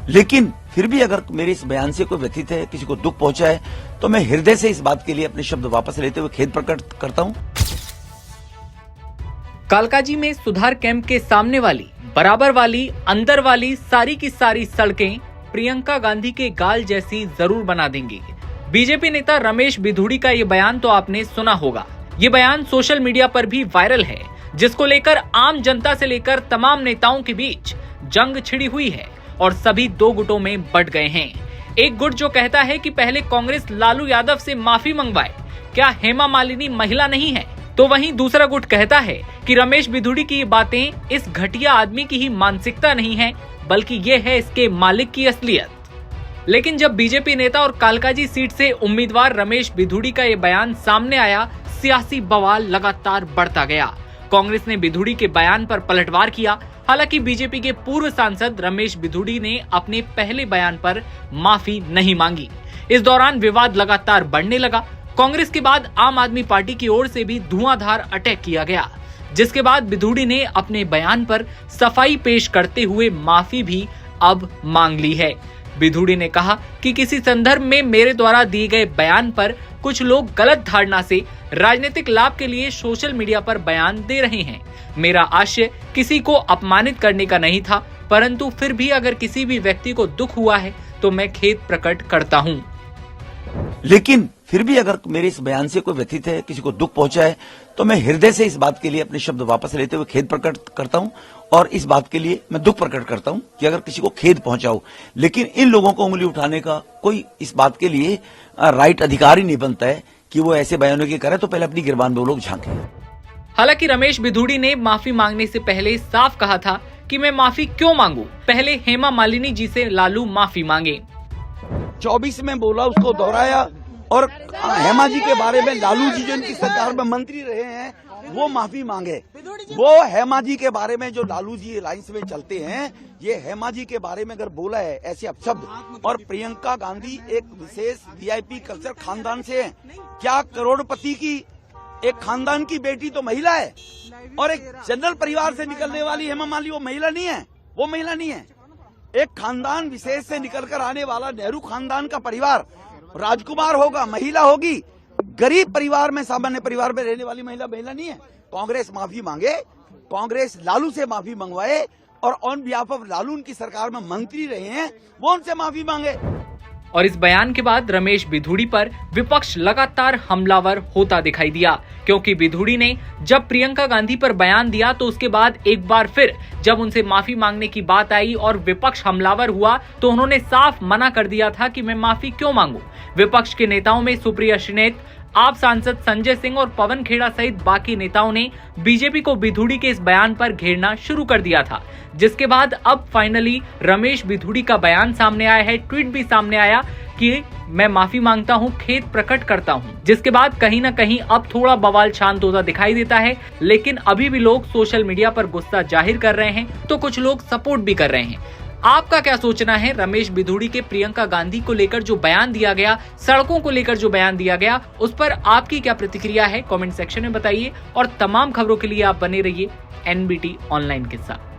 लेकिन फिर भी अगर मेरे इस बयान से कोई व्यथित है, किसी को दुख पहुंचा है, तो मैं हृदय से इस बात के लिए अपने शब्द वापस लेते हुए खेद प्रकट करता हूं। कालकाजी में सुधार कैंप के सामने वाली, बराबर वाली, अंदर वाली सारी की सारी सड़कें प्रियंका गांधी के गाल जैसी जरूर बना देंगी। बीजेपी नेता रमेश बिधूड़ी का ये बयान तो आपने सुना होगा। ये बयान सोशल मीडिया पर भी वायरल है, जिसको लेकर आम जनता से लेकर तमाम नेताओं के बीच जंग छिड़ी हुई है और सभी दो गुटों में बंट गए हैं। एक गुट जो कहता है कि पहले कांग्रेस लालू यादव से माफी मंगवाए, क्या हेमा मालिनी महिला नहीं है? तो वहीं दूसरा गुट कहता है कि रमेश बिधूड़ी की ये बातें इस घटिया आदमी की ही मानसिकता नहीं है, बल्कि ये है इसके मालिक की असलियत। लेकिन जब बीजेपी नेता और कालकाजी सीट से उम्मीदवार रमेश बिधूड़ी का ये बयान सामने आया, सियासी बवाल लगातार बढ़ता गया। कांग्रेस ने बिधूड़ी के बयान पर पलटवार किया। हालांकि बीजेपी के पूर्व सांसद रमेश बिधूड़ी ने अपने पहले बयान पर माफी नहीं मांगी। इस दौरान विवाद लगातार बढ़ने लगा। कांग्रेस के बाद आम आदमी पार्टी की ओर से भी धुआंधार अटैक किया गया, जिसके बाद बिधूड़ी ने अपने बयान पर सफाई पेश करते हुए माफी भी अब मांग ली है। बिधूड़ी ने कहा कि किसी संदर्भ में मेरे द्वारा दिए गए बयान पर कुछ लोग गलत धारणा से राजनीतिक लाभ के लिए सोशल मीडिया पर बयान दे रहे हैं। मेरा आशय किसी को अपमानित करने का नहीं था, परंतु फिर भी अगर किसी भी व्यक्ति को दुख हुआ है तो मैं खेद प्रकट करता हूं। लेकिन फिर भी अगर मेरे इस बयान से कोई व्यथित है, किसी को दुख पहुंचा है, तो मैं हृदय से इस बात के लिए अपने शब्द वापस लेते हुए खेद प्रकट करता हूं और इस बात के लिए मैं दुख प्रकट करता हूं कि अगर किसी को खेद पहुंचा हो। लेकिन इन लोगों को उंगली उठाने का कोई इस बात के लिए राइट अधिकार ही नहीं बनता है कि वो ऐसे बयानों की करे, तो पहले अपनी गिरबान में वो लोग झांके। हालांकि रमेश बिधूड़ी ने माफी मांगने से पहले साफ कहा था कि मैं माफी क्यों मांगू, पहले हेमा मालिनी जी से लालू माफी मांगे। 24 में बोला, उसको दोहराया और हेमा जी के बारे में लालू जी जो इनकी सरकार में मंत्री रहे हैं वो माफी मांगे। वो हेमा जी के बारे में जो लालू जी लाइन्स में चलते हैं, ये हेमा जी के बारे में अगर बोला है ऐसे अपशब्द, और प्रियंका गांधी एक विशेष वीआईपी कल्चर खानदान से है। क्या करोड़पति की एक खानदान की बेटी तो महिला है, और एक जनरल परिवार से निकलने वाली हेमा मालिनी वो महिला नहीं है। वो महिला नहीं है। एक खानदान विशेष से निकलकर आने वाला नेहरू खानदान का परिवार राजकुमार होगा, महिला होगी। गरीब परिवार में, सामान्य परिवार में रहने वाली महिला नहीं है। कांग्रेस माफी मांगे, कांग्रेस लालू से माफी मंगवाए, और ऑन बिहाफ ऑफ लालू उनकी सरकार में मंत्री रहे हैं, वो उनसे माफी मांगे। और इस बयान के बाद रमेश बिधूड़ी पर विपक्ष लगातार हमलावर होता दिखाई दिया, क्योंकि बिधूड़ी ने जब प्रियंका गांधी पर बयान दिया तो उसके बाद एक बार फिर जब उनसे माफी मांगने की बात आई और विपक्ष हमलावर हुआ, तो उन्होंने साफ मना कर दिया था कि मैं माफी क्यों मांगू। विपक्ष के नेताओं में सुप्रिया श्रीनेत, आप सांसद संजय सिंह और पवन खेड़ा सहित बाकी नेताओं ने बीजेपी को बिधूड़ी के इस बयान पर घेरना शुरू कर दिया था, जिसके बाद अब फाइनली रमेश बिधूड़ी का बयान सामने आया है। ट्वीट भी सामने आया कि मैं माफी मांगता हूं, खेद प्रकट करता हूं, जिसके बाद कहीं ना कहीं अब थोड़ा बवाल शांत होता दिखाई देता है। लेकिन अभी भी लोग सोशल मीडिया पर गुस्सा जाहिर कर रहे हैं, तो कुछ लोग सपोर्ट भी कर रहे हैं। आपका क्या सोचना है रमेश बिधूड़ी के प्रियंका गांधी को लेकर जो बयान दिया गया, सड़कों को लेकर जो बयान दिया गया, उस पर आपकी क्या प्रतिक्रिया है? कमेंट सेक्शन में बताइए और तमाम खबरों के लिए आप बने रहिए एनबीटी ऑनलाइन के साथ।